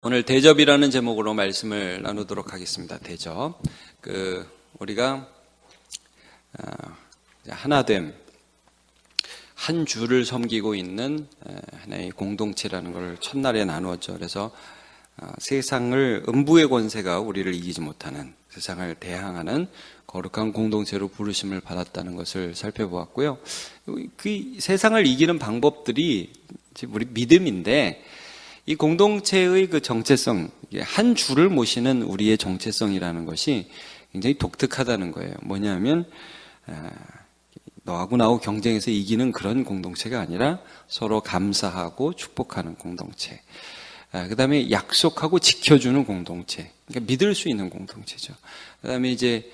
오늘 대접이라는 제목으로 말씀을 나누도록 하겠습니다. 대접. 우리가 하나됨, 한 주를 섬기고 있는 하나의 공동체라는 걸 첫날에 나누었죠. 그래서 세상을 음부의 권세가 우리를 이기지 못하는, 세상을 대항하는 거룩한 공동체로 부르심을 받았다는 것을 살펴보았고요. 그 세상을 이기는 방법들이 우리 믿음인데, 이 공동체의 그 정체성, 한 주를 모시는 우리의 정체성이라는 것이 굉장히 독특하다는 거예요. 뭐냐면 너하고 나하고 경쟁해서 이기는 그런 공동체가 아니라 서로 감사하고 축복하는 공동체, 그 다음에 약속하고 지켜주는 공동체, 그러니까 믿을 수 있는 공동체죠. 그 다음에 이제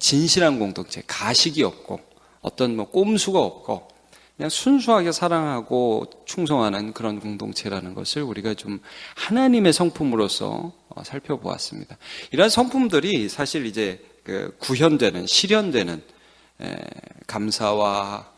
진실한 공동체, 가식이 없고 어떤 꼼수가 없고 그냥 순수하게 사랑하고 충성하는 그런 공동체라는 것을 우리가 좀 하나님의 성품으로서 살펴보았습니다. 이러한 성품들이 사실 이제 구현되는, 실현되는 감사와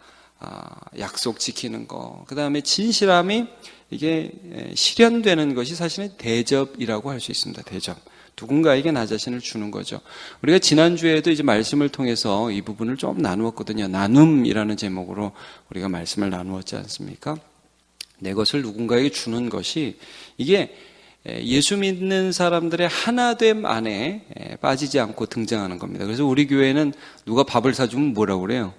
약속 지키는 거, 그 다음에 진실함이 이게 실현되는 것이 사실은 대접이라고 할 수 있습니다. 대접. 누군가에게 나 자신을 주는 거죠. 우리가 지난주에도 이제 말씀을 통해서 이 부분을 좀 나누었거든요. 나눔이라는 제목으로 우리가 말씀을 나누었지 않습니까? 내 것을 누군가에게 주는 것이 이게 예수 믿는 사람들의 하나됨 안에 빠지지 않고 등장하는 겁니다. 그래서 우리 교회는 누가 밥을 사주면 뭐라고 그래요?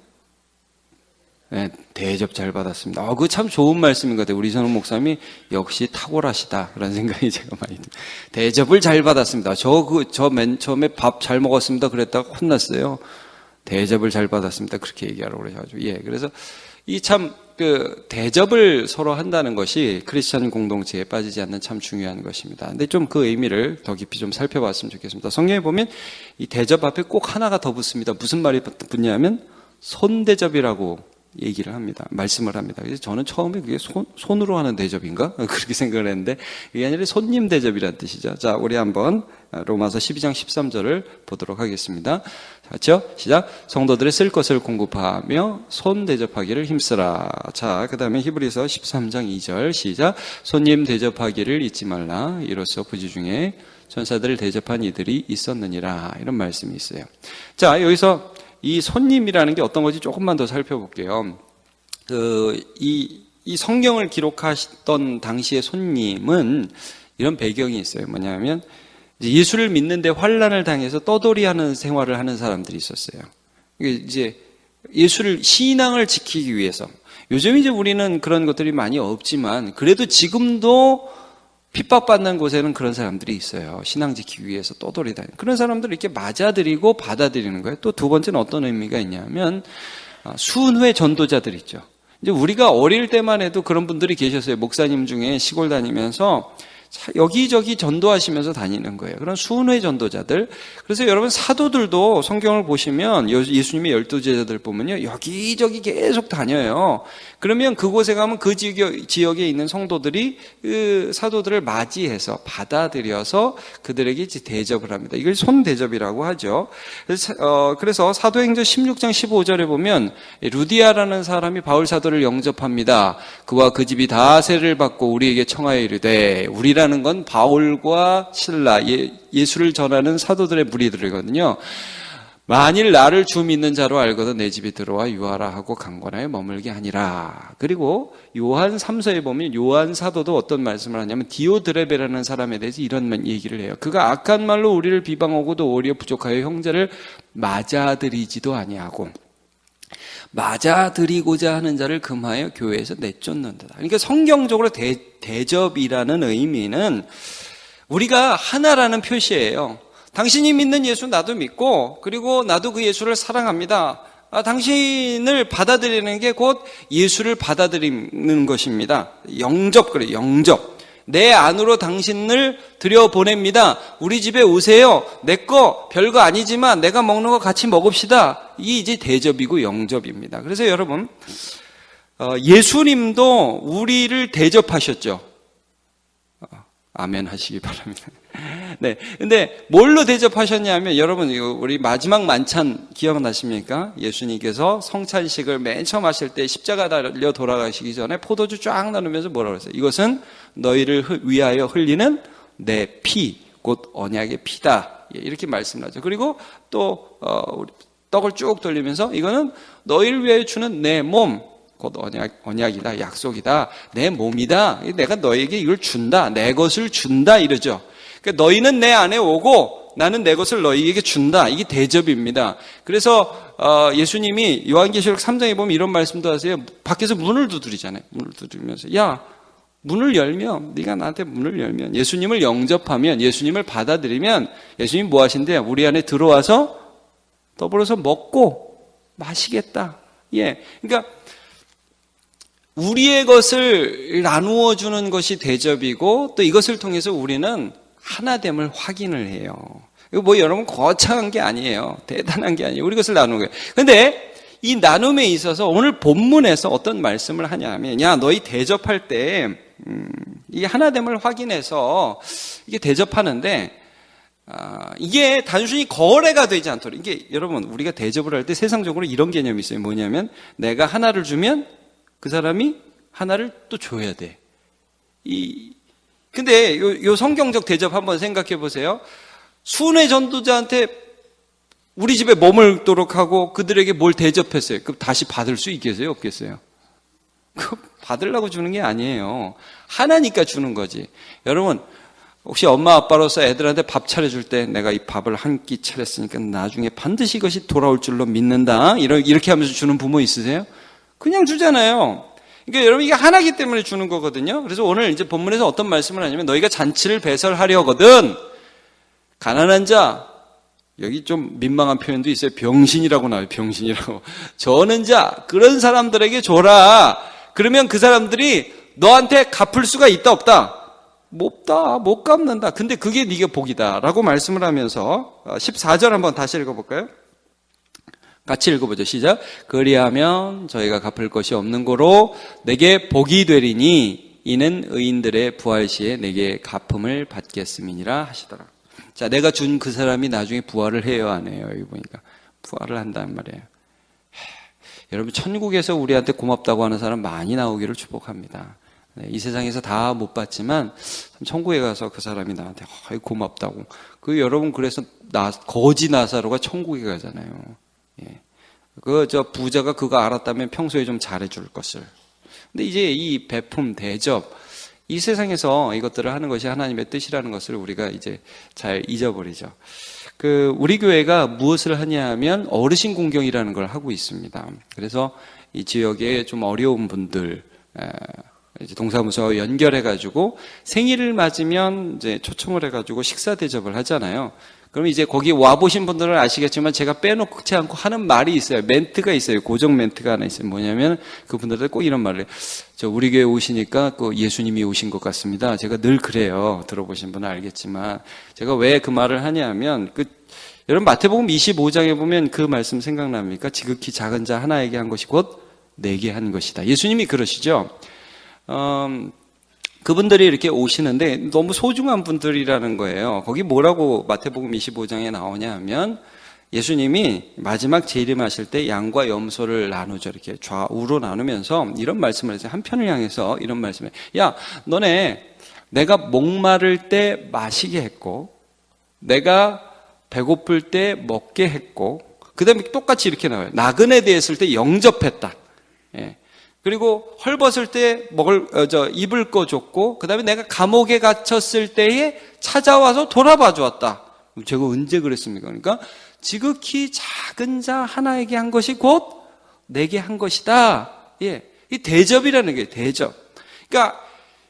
네, 대접 잘 받았습니다. 그거 참 좋은 말씀인 것 같아요. 우리 선우 목사님이 역시 탁월하시다, 그런 생각이 제가 많이 듭니다. 대접을 잘 받았습니다. 저 맨 처음에 밥 잘 먹었습니다 그랬다가 혼났어요. 대접을 잘 받았습니다, 그렇게 얘기하라고 그래가지고. 그래서 이 참 대접을 서로 한다는 것이 크리스찬 공동체에 빠지지 않는 참 중요한 것입니다. 근데 좀 그 의미를 더 깊이 좀 살펴봤으면 좋겠습니다. 성경에 보면 이 대접 앞에 꼭 하나가 더 붙습니다. 무슨 말이 붙냐면 손대접이라고 얘기를 합니다. 말씀을 합니다. 그래서 저는 처음에 그게 손으로 하는 대접인가? 그렇게 생각을 했는데 이게 아니라 손님 대접이라는 뜻이죠. 자, 우리 한번 로마서 12장 13절을 보도록 하겠습니다. 그렇죠? 시작. 성도들의 쓸 것을 공급하며 손 대접하기를 힘쓰라. 자, 그 다음에 히브리서 13장 2절 시작. 손님 대접하기를 잊지 말라. 이로써 부지 중에 천사들을 대접한 이들이 있었느니라. 이런 말씀이 있어요. 자, 여기서 이 손님이라는 게 어떤 건지 조금만 더 살펴볼게요. 이 성경을 기록하셨던 당시의 손님은 이런 배경이 있어요. 뭐냐면 예수를 믿는데 환난을 당해서 떠돌이하는 생활을 하는 사람들이 있었어요. 이제 예수를, 신앙을 지키기 위해서. 요즘 이제 우리는 그런 것들이 많이 없지만 그래도 지금도 핍박받는 곳에는 그런 사람들이 있어요. 신앙 지키기 위해서 떠돌이다니는 그런 사람들을 이렇게 맞아들이고 받아들이는 거예요. 또 두 번째는 어떤 의미가 있냐면 순회 전도자들 있죠. 이제 우리가 어릴 때만 해도 그런 분들이 계셨어요. 목사님 중에 시골 다니면서 여기저기 전도하시면서 다니는 거예요. 그런 순회 전도자들. 그래서 여러분 사도들도 성경을 보시면 예수님의 12제자들 보면요, 여기저기 계속 다녀요. 그러면 그곳에 가면 그 지역에 있는 성도들이 그 사도들을 맞이해서 받아들여서 그들에게 이제 대접을 합니다. 이걸 손대접이라고 하죠. 그래서 사도행전 16장 15절에 보면 루디아라는 사람이 바울 사도를 영접합니다. 그와 그 집이 다 세를 받고 우리에게 청하여 이르되, 우리라는 건 바울과 실라, 예수를 전하는 사도들의 무리들이거든요. 만일 나를 주 믿는 자로 알거든 내 집에 들어와 유하라 하고 강권하여 머물게 하니라. 그리고 요한 3서에 보면 요한 사도도 어떤 말씀을 하냐면 디오드레베라는 사람에 대해서 이런 얘기를 해요. 그가 악한 말로 우리를 비방하고도 오히려 부족하여 형제를 맞아들이지도 아니하고 맞아들이고자 하는 자를 금하여 교회에서 내쫓는다. 그러니까 성경적으로 대접이라는 의미는 우리가 하나라는 표시예요. 당신이 믿는 예수 나도 믿고, 그리고 나도 그 예수를 사랑합니다. 당신을 받아들이는 게 곧 예수를 받아들이는 것입니다. 영접, 그래요. 영접. 내 안으로 당신을 들여보냅니다. 우리 집에 오세요. 내 거 별거 아니지만 내가 먹는 거 같이 먹읍시다. 이게 이제 대접이고 영접입니다. 그래서 여러분, 예수님도 우리를 대접하셨죠. 아멘 하시기 바랍니다. 네. 근데 뭘로 대접하셨냐면, 여러분, 우리 마지막 만찬 기억나십니까? 예수님께서 성찬식을 맨 처음 하실 때 십자가 달려 돌아가시기 전에 포도주 쫙 나누면서 뭐라고 했어요? 이것은 너희를 위하여 흘리는 내 피, 곧 언약의 피다. 이렇게 말씀을 하죠. 그리고 또 우리 떡을 쭉 돌리면서 이거는 너희를 위하여 주는 내 몸, 곧 언약이다, 약속이다, 내 몸이다. 내가 너에게 이걸 준다, 내 것을 준다 이러죠. 그러니까 너희는 내 안에 오고 나는 내 것을 너희에게 준다. 이게 대접입니다. 그래서 예수님이 요한계시록 3장에 보면 이런 말씀도 하세요. 밖에서 문을 두드리잖아요. 문을 두드리면서 야, 문을 열면, 네가 나한테 문을 열면, 예수님을 영접하면, 예수님을 받아들이면 예수님 뭐 하신대요? 우리 안에 들어와서 더불어서 먹고 마시겠다. 예, 그러니까 우리의 것을 나누어 주는 것이 대접이고 또 이것을 통해서 우리는 하나됨을 확인을 해요. 이거 뭐 여러분 거창한 게 아니에요. 대단한 게 아니에요. 우리 것을 나누는 거예요. 그런데 이 나눔에 있어서 오늘 본문에서 어떤 말씀을 하냐면, 야, 너희 대접할 때 이 하나됨을 확인해서 이게 대접하는데 이게 단순히 거래가 되지 않도록, 이게 여러분 우리가 대접을 할 때 세상적으로 이런 개념이 있어요. 뭐냐면 내가 하나를 주면 그 사람이 하나를 또 줘야 돼. 근데 요 성경적 대접 한번 생각해 보세요. 순회 전도자한테 우리 집에 머물도록 하고 그들에게 뭘 대접했어요. 그럼 다시 받을 수 있겠어요? 없겠어요? 받으려고 주는 게 아니에요. 하나니까 주는 거지. 여러분, 혹시 엄마 아빠로서 애들한테 밥 차려줄 때 내가 이 밥을 한 끼 차렸으니까 나중에 반드시 이것이 돌아올 줄로 믿는다. 이렇게 하면서 주는 부모 있으세요? 그냥 주잖아요. 그러니까 여러분 이게 하나이기 때문에 주는 거거든요. 그래서 오늘 이제 본문에서 어떤 말씀을 하냐면 너희가 잔치를 배설하려거든 가난한 자, 여기 좀 민망한 표현도 있어요. 병신이라고 나와요. 병신이라고. 저는 자, 그런 사람들에게 줘라. 그러면 그 사람들이 너한테 갚을 수가 있다 없다? 없다. 못 갚는다. 근데 그게 네가 복이다 라고 말씀을 하면서 14절 한번 다시 읽어볼까요? 같이 읽어보죠. 시작. 그리하면 저희가 갚을 것이 없는 고로 내게 복이 되리니 이는 의인들의 부활 시에 내게 갚음을 받겠음이니라 하시더라. 자, 내가 준 그 사람이 나중에 부활을 해요, 안 해요? 여기 보니까 부활을 한단 말이에요. 여러분 천국에서 우리한테 고맙다고 하는 사람 많이 나오기를 축복합니다. 이 세상에서 다 못 봤지만 천국에 가서 그 사람이 나한테 고맙다고. 여러분 그래서 거지 나사로가 천국에 가잖아요. 예. 부자가 그거 알았다면 평소에 좀 잘해줄 것을. 근데 이제 이 베품, 대접, 이 세상에서 이것들을 하는 것이 하나님의 뜻이라는 것을 우리가 이제 잘 잊어버리죠. 우리 교회가 무엇을 하냐 하면 어르신 공경이라는 걸 하고 있습니다. 그래서 이 지역에 좀 어려운 분들, 이제 동사무소와 연결해가지고 생일을 맞으면 이제 초청을 해가지고 식사 대접을 하잖아요. 그럼 이제 거기 와보신 분들은 아시겠지만 제가 빼놓지 않고 하는 말이 있어요. 멘트가 있어요. 고정 멘트가 하나 있어요. 뭐냐면 그분들은 꼭 이런 말을 해요. 우리 교회 오시니까 예수님이 오신 것 같습니다. 제가 늘 그래요. 들어보신 분은 알겠지만 제가 왜 그 말을 하냐면 여러분 마태복음 25장에 보면 그 말씀 생각납니까? 지극히 작은 자 하나에게 한 것이 곧 내게 한 것이다. 예수님이 그러시죠. 그분들이 이렇게 오시는데 너무 소중한 분들이라는 거예요. 거기 뭐라고 마태복음 25장에 나오냐 하면 예수님이 마지막 재림하실 때 양과 염소를 나누죠. 이렇게 좌우로 나누면서 이런 말씀을 해서 한 편을 향해서 이런 말씀을 해요. 야, 너네 내가 목마를 때 마시게 했고 내가 배고플 때 먹게 했고 그 다음에 똑같이 이렇게 나와요. 나그네 되었을 때 영접했다. 예. 그리고 헐벗을 때 입을 거 줬고, 그 다음에 내가 감옥에 갇혔을 때에 찾아와서 돌아봐 주었다. 제가 언제 그랬습니까? 그러니까 지극히 작은 자 하나에게 한 것이 곧 내게 한 것이다. 예, 이 대접이라는 게 대접. 그러니까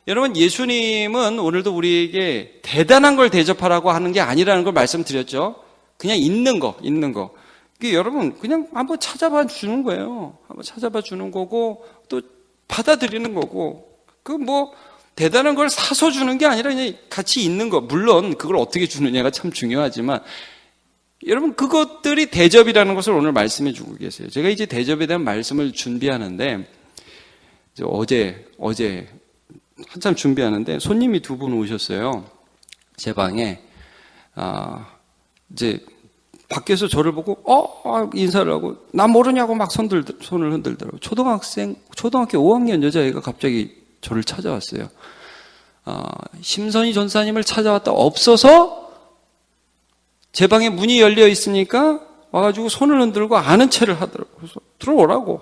여러분 예수님은 오늘도 우리에게 대단한 걸 대접하라고 하는 게 아니라는 걸 말씀드렸죠. 그냥 있는 거. 여러분 그냥 한번 찾아봐 주는 거예요. 한번 찾아봐 주는 거고 또 받아들이는 거고 대단한 걸 사서 주는 게 아니라 그냥 같이 있는 거. 물론 그걸 어떻게 주느냐가 참 중요하지만 여러분 그것들이 대접이라는 것을 오늘 말씀해 주고 계세요. 제가 이제 대접에 대한 말씀을 준비하는데 어제 한참 준비하는데 손님이 2분 오셨어요. 제 방에 이제 밖에서 저를 보고 인사를 하고 나 모르냐고 막 손을 흔들더라고요. 초등학교 5학년 여자애가 갑자기 저를 찾아왔어요. 심선희 전사님을 찾아왔다 없어서 제 방에 문이 열려 있으니까 와가지고 손을 흔들고 아는 체를 하더라고요. 그래서 들어오라고.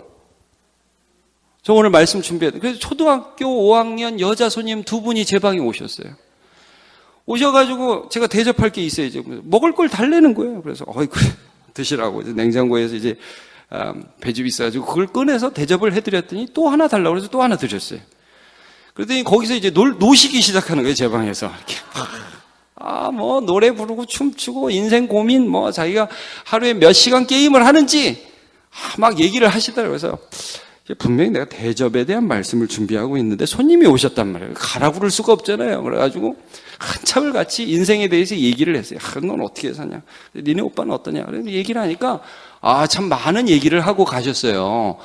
저 오늘 말씀 준비했어요. 그래서 초등학교 5학년 여자 손님 2분이 제 방에 오셨어요. 오셔가지고 제가 대접할 게 있어야죠. 먹을 걸 달래는 거예요. 그래서 그래 드시라고 냉장고에서 이제 배즙이 있어가지고 그걸 꺼내서 대접을 해드렸더니 또 하나 달라고 해서 또 하나 드렸어요. 그랬더니 거기서 이제 노시기 시작하는 거예요. 제 방에서 이렇게 뭐 노래 부르고 춤추고 인생 고민 뭐 자기가 하루에 몇 시간 게임을 하는지 막 얘기를 하시더라고요. 그래서 분명히 내가 대접에 대한 말씀을 준비하고 있는데 손님이 오셨단 말이에요. 가라고 그럴 수가 없잖아요. 그래가지고 한참을 같이 인생에 대해서 얘기를 했어요. 넌 어떻게 사냐? 니네 오빠는 어떠냐? 그래서 얘기를 하니까 참 많은 얘기를 하고 가셨어요.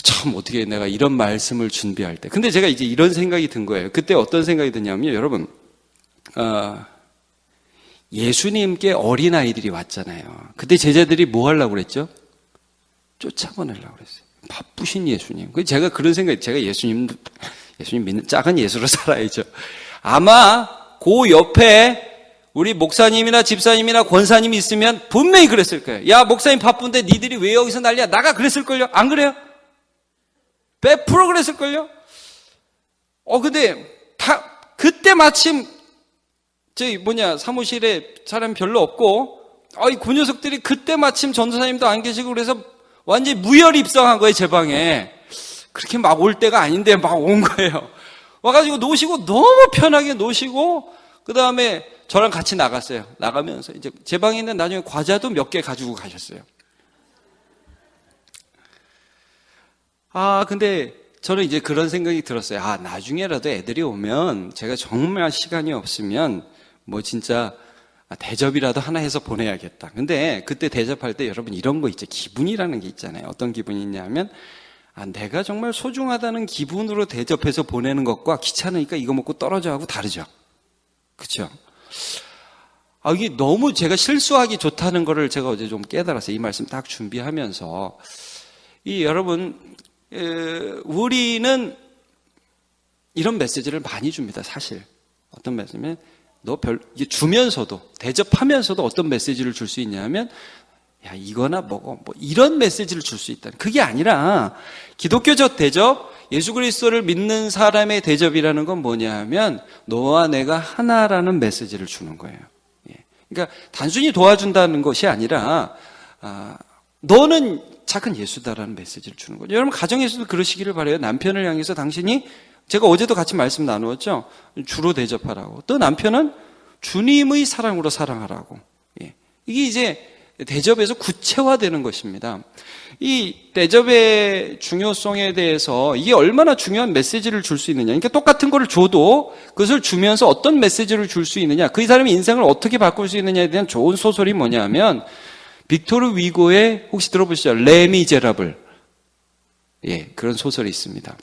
참 어떻게 내가 이런 말씀을 준비할 때. 근데 제가 이제 이런 생각이 든 거예요. 그때 어떤 생각이 드냐면요. 여러분 예수님께 어린아이들이 왔잖아요. 그때 제자들이 뭐 하려고 그랬죠? 쫓아보내려고 그랬어요. 바쁘신 예수님. 제가 그런 생각이, 제가 예수님 믿는 작은 예수로 살아야죠. 아마 그 옆에 우리 목사님이나 집사님이나 권사님이 있으면 분명히 그랬을 거예요. 야, 목사님 바쁜데 니들이 왜 여기서 난리야? 나가 그랬을걸요? 안 그래요? 100% 그랬을걸요? 근데 그때 마침 사무실에 사람 별로 없고 그 녀석들이 그때 마침 전도사님도 안 계시고 그래서 완전히 무혈입성한 거예요. 제 방에. 그렇게 막 올 때가 아닌데 막 온 거예요. 와가지고 노시고 너무 편하게 노시고 그 다음에 저랑 같이 나갔어요. 나가면서 이제 제 방에 있는 나중에 과자도 몇 개 가지고 가셨어요. 근데 저는 이제 그런 생각이 들었어요. 나중에라도 애들이 오면 제가 정말 시간이 없으면 진짜 대접이라도 하나 해서 보내야겠다. 근데 그때 대접할 때 여러분 이런 거 있죠. 기분이라는 게 있잖아요. 어떤 기분이 있냐면 내가 정말 소중하다는 기분으로 대접해서 보내는 것과 귀찮으니까 이거 먹고 떨어져 하고 다르죠. 그렇죠? 이게 너무 제가 실수하기 좋다는 거를 제가 어제 좀 깨달았어요. 이 말씀 딱 준비하면서 여러분 우리는 이런 메시지를 많이 줍니다. 사실 어떤 메시지면 주면서도 대접하면서도 어떤 메시지를 줄 수 있냐면 야 이거나 먹어 이런 메시지를 줄 수 있다. 그게 아니라 기독교적 대접, 예수 그리스도를 믿는 사람의 대접이라는 건 뭐냐면 너와 내가 하나라는 메시지를 주는 거예요. 그러니까 단순히 도와준다는 것이 아니라 너는 작은 예수다라는 메시지를 주는 거죠. 여러분 가정에서도 그러시기를 바라요. 남편을 향해서 당신이 제가 어제도 같이 말씀 나누었죠. 주로 대접하라고. 또 남편은 주님의 사랑으로 사랑하라고. 이게 이제 대접에서 구체화되는 것입니다. 이 대접의 중요성에 대해서 이게 얼마나 중요한 메시지를 줄 수 있느냐. 그러니까 똑같은 거를 줘도 그것을 주면서 어떤 메시지를 줄 수 있느냐. 그 사람의 인생을 어떻게 바꿀 수 있느냐에 대한 좋은 소설이 뭐냐면 빅토르 위고의 혹시 들어보시죠? 레미제라블. 그런 소설이 있습니다.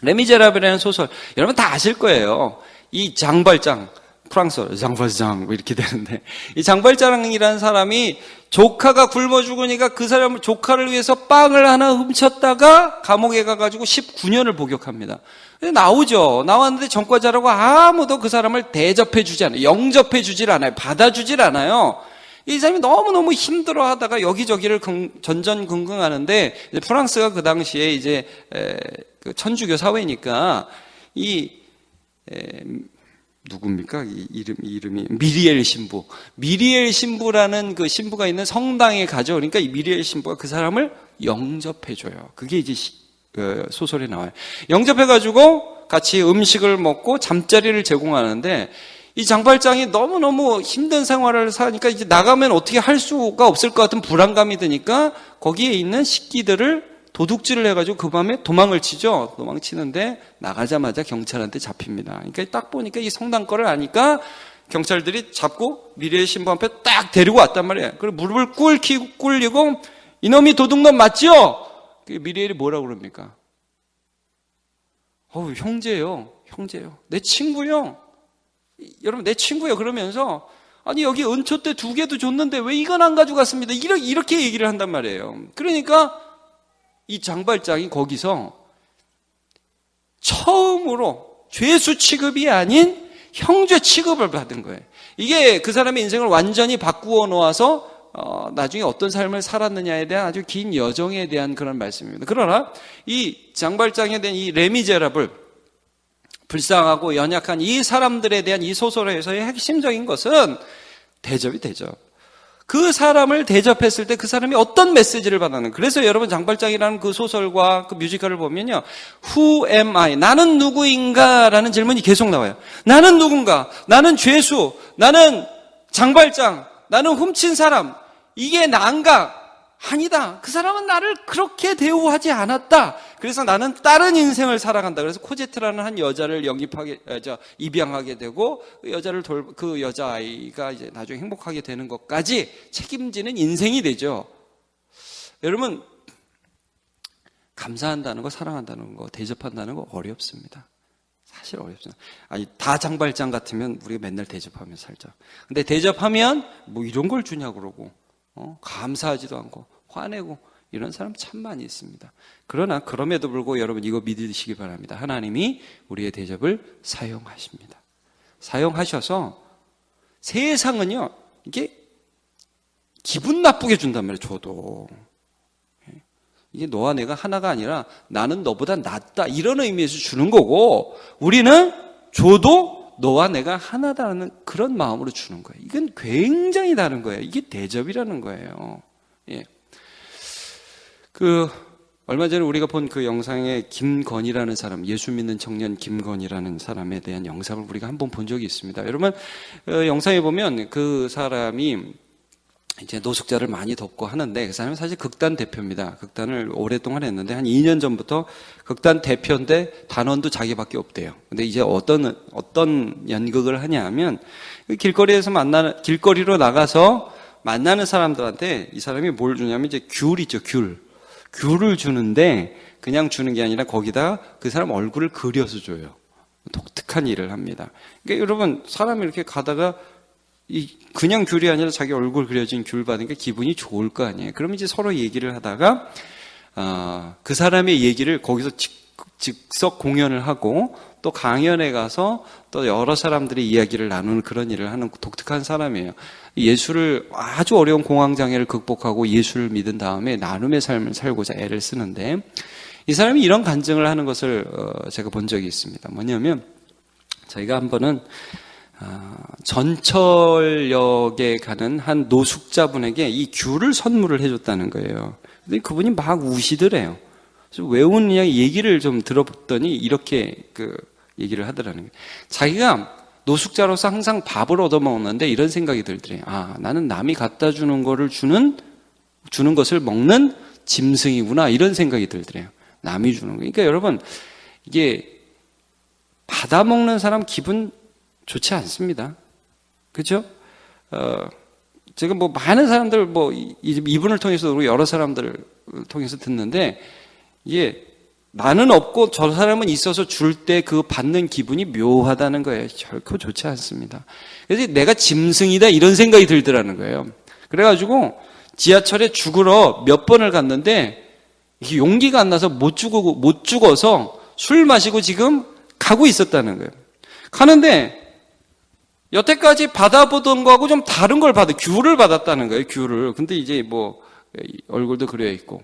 레미제라블이라는 소설 여러분 다 아실 거예요. 이 장발장 프랑스어로 장발장 이렇게 되는데 이 장발장이라는 사람이 조카가 굶어 죽으니까 그 사람을 조카를 위해서 빵을 하나 훔쳤다가 감옥에 가가지고 19년을 복역합니다. 나왔는데 전과자라고 아무도 그 사람을 대접해 주지 않아요. 영접해 주질 않아요. 받아주질 않아요. 이 사람이 너무너무 힘들어 하다가 여기저기를 전전긍긍하는데 프랑스가 그 당시에 이제 그 천주교 사회니까 누굽니까? 이름이 미리엘 신부. 미리엘 신부라는 그 신부가 있는 성당에 가죠. 그러니까 이 미리엘 신부가 그 사람을 영접해줘요. 그게 이제 소설에 나와요. 영접해가지고 같이 음식을 먹고 잠자리를 제공하는데 이 장발장이 너무너무 힘든 생활을 사니까 이제 나가면 어떻게 할 수가 없을 것 같은 불안감이 드니까 거기에 있는 식기들을 도둑질을 해가지고 그 밤에 도망을 치죠. 도망치는데 나가자마자 경찰한테 잡힙니다. 그러니까 딱 보니까 이 성당 거를 아니까 경찰들이 잡고 미리엘 신부 앞에 딱 데리고 왔단 말이에요. 그리고 무릎을 꿇리고 이놈이 도둑놈 맞죠? 미리엘이 뭐라고 그럽니까? 형제요. 내 친구요. 여러분 내 친구요. 그러면서 아니 여기 은초대 2개도 줬는데 왜 이건 안 가져갔습니다. 이렇게 얘기를 한단 말이에요. 그러니까 이 장발장이 거기서 처음으로 죄수 취급이 아닌 형제 취급을 받은 거예요. 이게 그 사람의 인생을 완전히 바꾸어 놓아서 나중에 어떤 삶을 살았느냐에 대한 아주 긴 여정에 대한 그런 말씀입니다. 그러나 이 장발장에 대한 이 레미제라블, 불쌍하고 연약한 이 사람들에 대한 이 소설에서의 핵심적인 것은 대접이 대접. 그 사람을 대접했을 때 그 사람이 어떤 메시지를 받았는. 그래서 여러분 장발장이라는 그 소설과 그 뮤지컬을 보면요, Who am I? 나는 누구인가? 라는 질문이 계속 나와요. 나는 누군가? 나는 죄수? 나는 장발장? 나는 훔친 사람? 이게 난가? 아니다. 그 사람은 나를 그렇게 대우하지 않았다. 그래서 나는 다른 인생을 살아간다. 그래서 코제트라는 한 여자를 입양하게 되고 그 여자아이가 이제 나중에 행복하게 되는 것까지 책임지는 인생이 되죠. 여러분, 감사한다는 거, 사랑한다는 거, 대접한다는 거 어렵습니다. 사실 어렵습니다. 아니, 다 장발장 같으면 우리가 맨날 대접하며 살죠. 근데 대접하면 뭐 이런 걸 주냐 그러고, 감사하지도 않고 화내고 이런 사람 참 많이 있습니다. 그러나 그럼에도 불구하고 여러분 이거 믿으시기 바랍니다. 하나님이 우리의 대접을 사용하십니다. 사용하셔서 세상은요, 이게 기분 나쁘게 준단 말이에요. 줘도 이게 너와 내가 하나가 아니라 나는 너보다 낫다 이런 의미에서 주는 거고, 우리는 줘도 너와 내가 하나다라는 그런 마음으로 주는 거예요. 이건 굉장히 다른 거예요. 이게 대접이라는 거예요. 예. 얼마 전에 우리가 본 그 영상에 김건희라는 사람, 예수 믿는 청년 김건희라는 사람에 대한 영상을 우리가 한번 본 적이 있습니다. 여러분, 영상에 보면 그 사람이 이제 노숙자를 많이 돕고 하는데, 그 사람은 사실 극단 대표입니다. 극단을 오랫동안 했는데, 한 2년 전부터 극단 대표인데 단원도 자기밖에 없대요. 근데 이제 어떤 연극을 하냐 하면, 길거리로 나가서 만나는 사람들한테 이 사람이 뭘 주냐면 이제 귤 있죠, 귤을 주는데 그냥 주는 게 아니라 거기다 그 사람 얼굴을 그려서 줘요. 독특한 일을 합니다. 그러니까 여러분, 사람이 이렇게 가다가 그냥 귤이 아니라 자기 얼굴 그려진 귤 받으니까 기분이 좋을 거 아니에요. 그럼 이제 서로 얘기를 하다가 그 사람의 얘기를 거기서 즉석 공연을 하고 또 강연에 가서 또 여러 사람들의 이야기를 나누는 그런 일을 하는 독특한 사람이에요. 예수를 아주 어려운 공황장애를 극복하고 예수를 믿은 다음에 나눔의 삶을 살고자 애를 쓰는데, 이 사람이 이런 간증을 하는 것을 제가 본 적이 있습니다. 뭐냐면, 저희가 한 번은 전철역에 가는 한 노숙자분에게 이 귤을 선물을 해줬다는 거예요. 근데 그분이 막 우시더래요. 그래서 왜 웃느냐 얘기를 좀 들어봤더니 이렇게 얘기를 하더라는 거예요. 자기가 노숙자로서 항상 밥을 얻어먹는데 이런 생각이 들더래요. 나는 남이 갖다 주는 거를 주는 것을 먹는 짐승이구나, 이런 생각이 들더래요. 남이 주는 거. 그러니까 여러분, 이게 받아먹는 사람 기분 좋지 않습니다. 그렇죠? 제가 뭐 많은 사람들 이분을 통해서 여러 사람들을 통해서 듣는데, 이게 나는 없고 저 사람은 있어서 줄 때 그 받는 기분이 묘하다는 거예요. 결코 좋지 않습니다. 그래서 내가 짐승이다 이런 생각이 들더라는 거예요. 그래가지고 지하철에 죽으러 몇 번을 갔는데 용기가 안 나서 못 죽어서 술 마시고 지금 가고 있었다는 거예요. 가는데 여태까지 받아보던 거하고 좀 다른 걸 귤을 받았다는 거예요. 귤을. 근데 이제 뭐 얼굴도 그려 있고.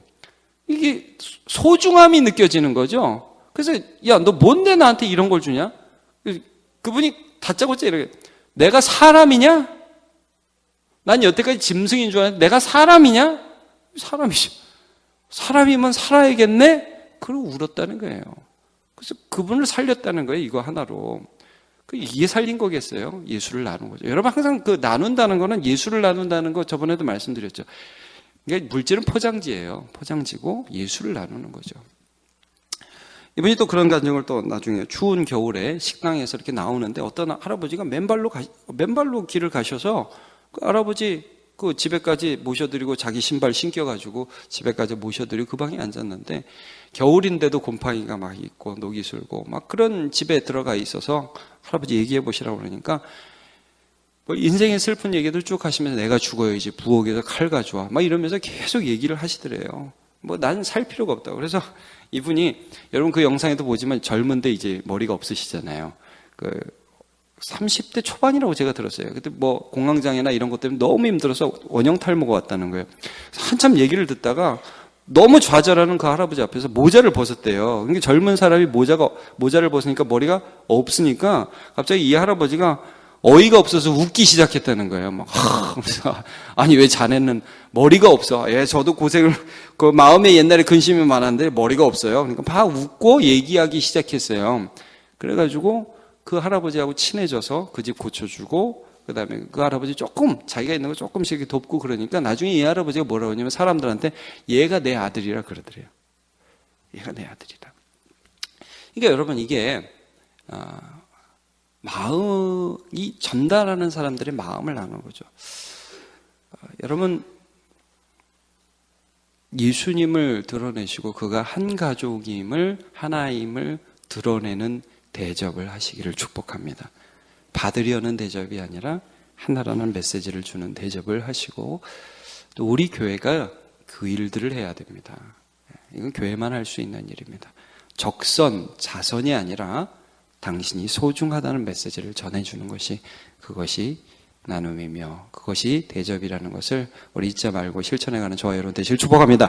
이게 소중함이 느껴지는 거죠. 그래서 야, 너 뭔데 나한테 이런 걸 주냐? 그분이 다짜고짜 이렇게, 내가 사람이냐? 난 여태까지 짐승인 줄 알았는데 내가 사람이냐? 사람이죠. 사람이면 살아야겠네? 그러고 울었다는 거예요. 그래서 그분을 살렸다는 거예요. 이거 하나로. 이게 살린 거겠어요? 예수를 나눈 거죠. 여러분, 항상 나눈다는 거는, 예수를 나눈다는 거 저번에도 말씀드렸죠. 그러니까 물질은 포장지예요. 포장지고 예수를 나누는 거죠. 이분이 또 그런 간증을 또 나중에 추운 겨울에 식당에서 이렇게 나오는데, 어떤 할아버지가 맨발로 길을 가셔서 그 할아버지 그 집에까지 모셔드리고 자기 신발 신겨가지고 집에까지 모셔드리고 그 방에 앉았는데, 겨울인데도 곰팡이가 막 있고 녹이 슬고 막 그런 집에 들어가 있어서 할아버지 얘기해 보시라고 그러니까, 뭐 인생의 슬픈 얘기들 쭉 하시면서 내가 죽어야지, 부엌에서 칼 가져와 막 이러면서 계속 얘기를 하시더래요. 뭐 난 살 필요가 없다고. 그래서 이분이 여러분 그 영상에도 보지만 젊은데 이제 머리가 없으시잖아요. 30대 초반이라고 제가 들었어요. 그때 뭐 공황장애나 이런 것 때문에 너무 힘들어서 원형 탈모가 왔다는 거예요. 한참 얘기를 듣다가 너무 좌절하는 그 할아버지 앞에서 모자를 벗었대요. 그러니까 젊은 사람이 모자를 벗으니까 머리가 없으니까 갑자기 이 할아버지가 어이가 없어서 웃기 시작했다는 거예요. 그래서 아니 왜 자네는 머리가 없어? 예, 저도 고생을 그 마음에 옛날에 근심이 많았는데 머리가 없어요. 그러니까 막 웃고 얘기하기 시작했어요. 그래가지고 그 할아버지하고 친해져서 그 집 고쳐주고 그다음에 그 할아버지 조금 자기가 있는 거 조금씩 돕고 그러니까 나중에 이 할아버지가 뭐라고 하냐면 사람들한테 얘가 내 아들이라 그러더래요. 얘가 내 아들이라. 그러니까 여러분 이게 마음이 전달하는 사람들의 마음을 나누는 거죠. 여러분 예수님을 드러내시고 그가 한 가족임을 하나임을 드러내는 대접을 하시기를 축복합니다. 받으려는 대접이 아니라 하나라는 메시지를 주는 대접을 하시고 또 우리 교회가 그 일들을 해야 됩니다. 이건 교회만 할 수 있는 일입니다. 적선, 자선이 아니라 당신이 소중하다는 메시지를 전해주는 것이 그것이 나눔이며 그것이 대접이라는 것을 우리 잊지 말고 실천해가는 저와 여러분 되시길 축복합니다.